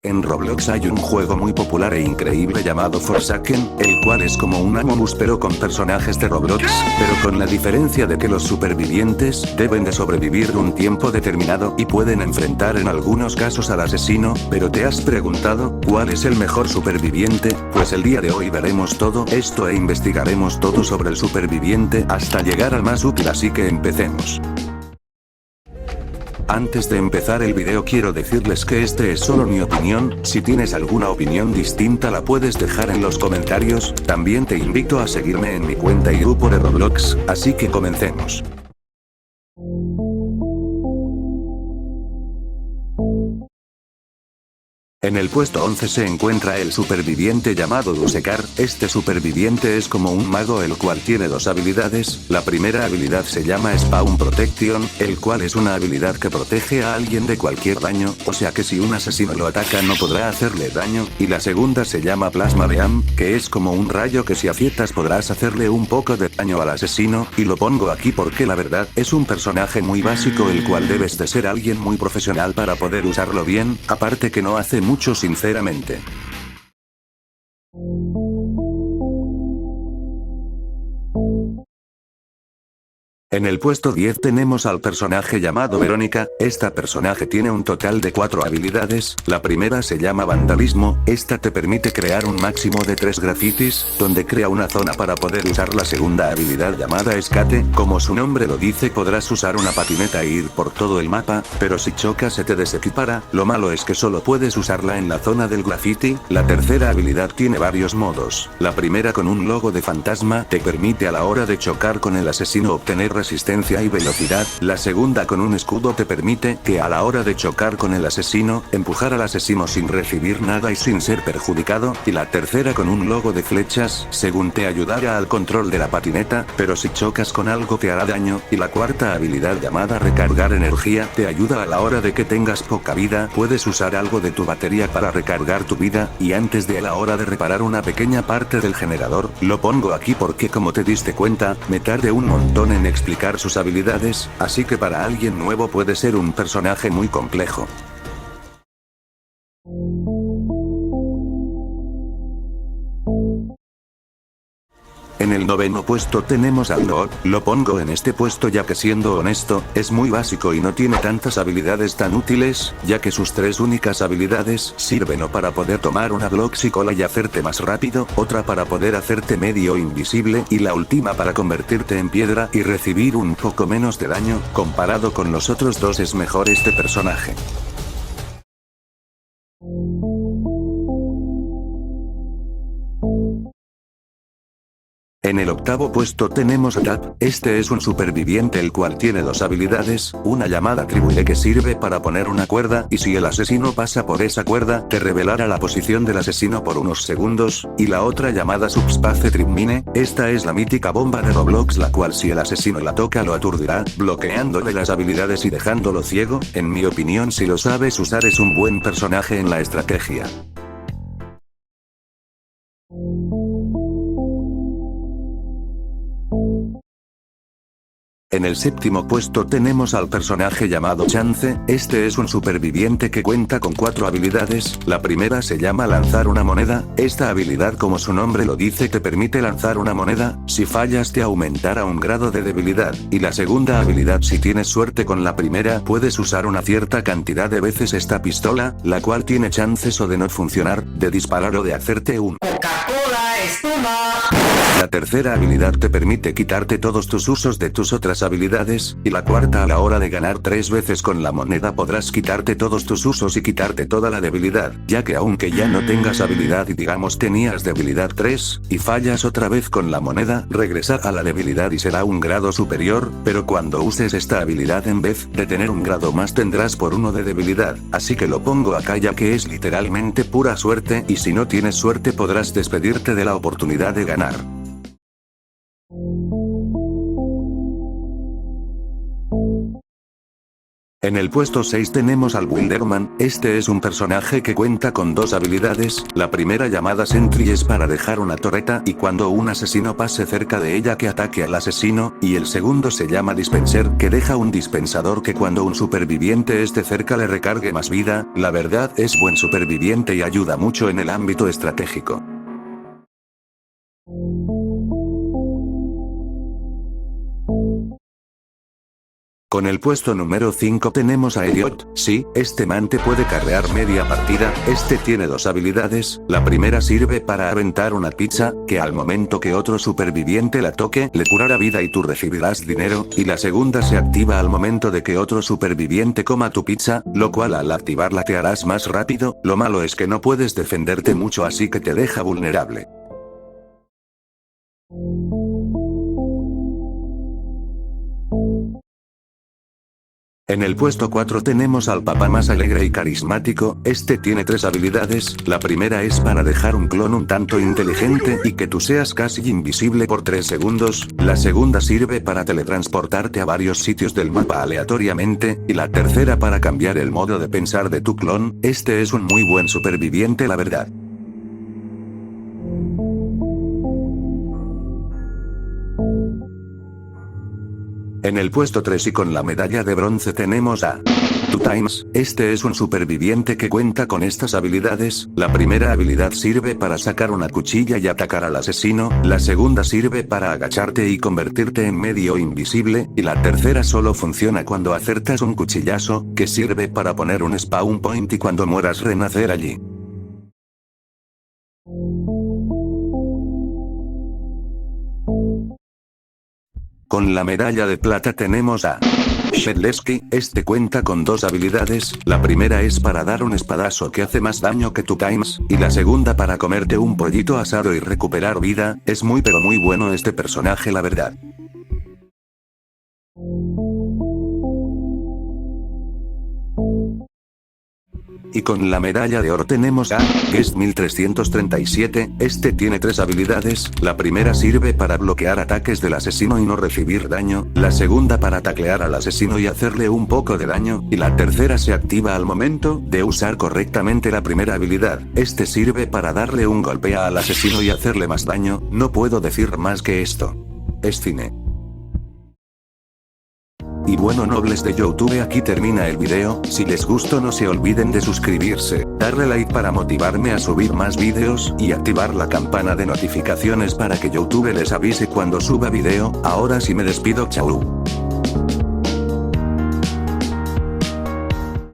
En Roblox hay un juego muy popular e increíble llamado Forsaken, el cual es como un Among Us pero con personajes de Roblox, pero con la diferencia de que los supervivientes deben de sobrevivir un tiempo determinado y pueden enfrentar en algunos casos al asesino, pero ¿te has preguntado cuál es el mejor superviviente? Pues el día de hoy veremos todo esto e investigaremos todo sobre el superviviente hasta llegar al más útil, así que empecemos. Antes de empezar el video quiero decirles que este es solo mi opinión, si tienes alguna opinión distinta la puedes dejar en los comentarios, también te invito a seguirme en mi cuenta y grupo de Roblox, así que comencemos. En el puesto 11 se encuentra el superviviente llamado Dusekar. Este superviviente es como un mago el cual tiene dos habilidades. La primera habilidad se llama Spawn Protection, el cual es una habilidad que protege a alguien de cualquier daño, o sea que si un asesino lo ataca no podrá hacerle daño, y la segunda se llama Plasma Beam, que es como un rayo que si aciertas podrás hacerle un poco de daño al asesino, y lo pongo aquí porque la verdad es un personaje muy básico el cual debes de ser alguien muy profesional para poder usarlo bien, aparte que no hace mucho sinceramente. En el puesto 10 tenemos al personaje llamado Verónica. Esta personaje tiene un total de 4 habilidades. La primera se llama Vandalismo, esta te permite crear un máximo de 3 grafitis, donde crea una zona para poder usar. La segunda habilidad llamada Escate, como su nombre lo dice podrás usar una patineta e ir por todo el mapa, pero si chocas se te desequipara, lo malo es que solo puedes usarla en la zona del graffiti. La tercera habilidad tiene varios modos. La primera con un logo de fantasma te permite a la hora de chocar con el asesino obtener resistencia y velocidad. La segunda con un escudo te permite que a la hora de chocar con el asesino, empujar al asesino sin recibir nada y sin ser perjudicado, y la tercera con un logo de flechas, según te ayudará al control de la patineta, pero si chocas con algo te hará daño, y la cuarta habilidad llamada Recargar Energía te ayuda a la hora de que tengas poca vida, puedes usar algo de tu batería para recargar tu vida, y antes de a la hora de reparar una pequeña parte del generador. Lo pongo aquí porque como te diste cuenta, me tardé un montón en explicar sus habilidades, así que para alguien nuevo puede ser un personaje muy complejo. En el noveno puesto tenemos al Lord. Lo pongo en este puesto ya que siendo honesto, es muy básico y no tiene tantas habilidades tan útiles, ya que sus 3 únicas habilidades sirven o para poder tomar una Bloxicola y hacerte más rápido, otra para poder hacerte medio invisible y la última para convertirte en piedra y recibir un poco menos de daño. Comparado con los otros dos es mejor este personaje. En el octavo puesto tenemos a Tap. Este es un superviviente el cual tiene 2 habilidades, una llamada Tribuye que sirve para poner una cuerda y si el asesino pasa por esa cuerda te revelará la posición del asesino por unos segundos, y la otra llamada Subspace Tripmine, esta es la mítica bomba de Roblox la cual si el asesino la toca lo aturdirá, bloqueándole las habilidades y dejándolo ciego. En mi opinión si lo sabes usar es un buen personaje en la estrategia. En el séptimo puesto tenemos al personaje llamado Chance. Este es un superviviente que cuenta con 4 habilidades. La primera se llama Lanzar una moneda. Esta habilidad como su nombre lo dice te permite lanzar una moneda, si fallas te aumentará un grado de debilidad, y la segunda habilidad si tienes suerte con la primera puedes usar una cierta cantidad de veces esta pistola, la cual tiene chances o de no funcionar, de disparar o de hacerte un Coca-Cola espuma. La tercera habilidad te permite quitarte todos tus usos de tus otras habilidades, y la cuarta a la hora de ganar 3 veces con la moneda podrás quitarte todos tus usos y quitarte toda la debilidad, ya que aunque ya no tengas habilidad y digamos tenías debilidad 3, y fallas otra vez con la moneda, regresar a la debilidad y será un grado superior, pero cuando uses esta habilidad en vez de tener un grado más tendrás por 1 de debilidad, así que lo pongo acá ya que es literalmente pura suerte y si no tienes suerte podrás despedirte de la oportunidad de ganar. En el puesto 6 tenemos al Wilderman, este es un personaje que cuenta con dos habilidades, la primera llamada Sentry es para dejar una torreta y cuando un asesino pase cerca de ella que ataque al asesino, y el segundo se llama Dispenser que deja un dispensador que cuando un superviviente esté cerca le recargue más vida, la verdad es buen superviviente y ayuda mucho en el ámbito estratégico. Con el puesto número 5 tenemos a Elliot, sí, este man te puede carrear media partida, este tiene dos habilidades, la primera sirve para aventar una pizza, que al momento que otro superviviente la toque, le curará vida y tú recibirás dinero, y la segunda se activa al momento de que otro superviviente coma tu pizza, lo cual al activarla te harás más rápido, lo malo es que no puedes defenderte mucho así que te deja vulnerable. En el puesto 4 tenemos al papá más alegre y carismático, este tiene tres habilidades, la primera es para dejar un clon un tanto inteligente y que tú seas casi invisible por 3 segundos, la segunda sirve para teletransportarte a varios sitios del mapa aleatoriamente, y la tercera para cambiar el modo de pensar de tu clon, este es un muy buen superviviente la verdad. En el puesto 3 y con la medalla de bronce tenemos a Two Times, este es un superviviente que cuenta con estas habilidades, la primera habilidad sirve para sacar una cuchilla y atacar al asesino, la segunda sirve para agacharte y convertirte en medio invisible, y la tercera solo funciona cuando acertas un cuchillazo, que sirve para poner un spawn point y cuando mueras renacer allí. Con la medalla de plata tenemos a Shedlesky, este cuenta con dos habilidades, la primera es para dar un espadazo que hace más daño que Two Times, y la segunda para comerte un pollito asado y recuperar vida, es muy pero muy bueno este personaje la verdad. Y con la medalla de oro tenemos a Guest 1337, este tiene tres habilidades, la primera sirve para bloquear ataques del asesino y no recibir daño, la segunda para taclear al asesino y hacerle un poco de daño, y la tercera se activa al momento de usar correctamente la primera habilidad, este sirve para darle un golpe al asesino y hacerle más daño, no puedo decir más que esto. Es cine. Y bueno nobles de YouTube aquí termina el video, si les gustó no se olviden de suscribirse, darle like para motivarme a subir más vídeos y activar la campana de notificaciones para que YouTube les avise cuando suba video, ahora sí me despido chau.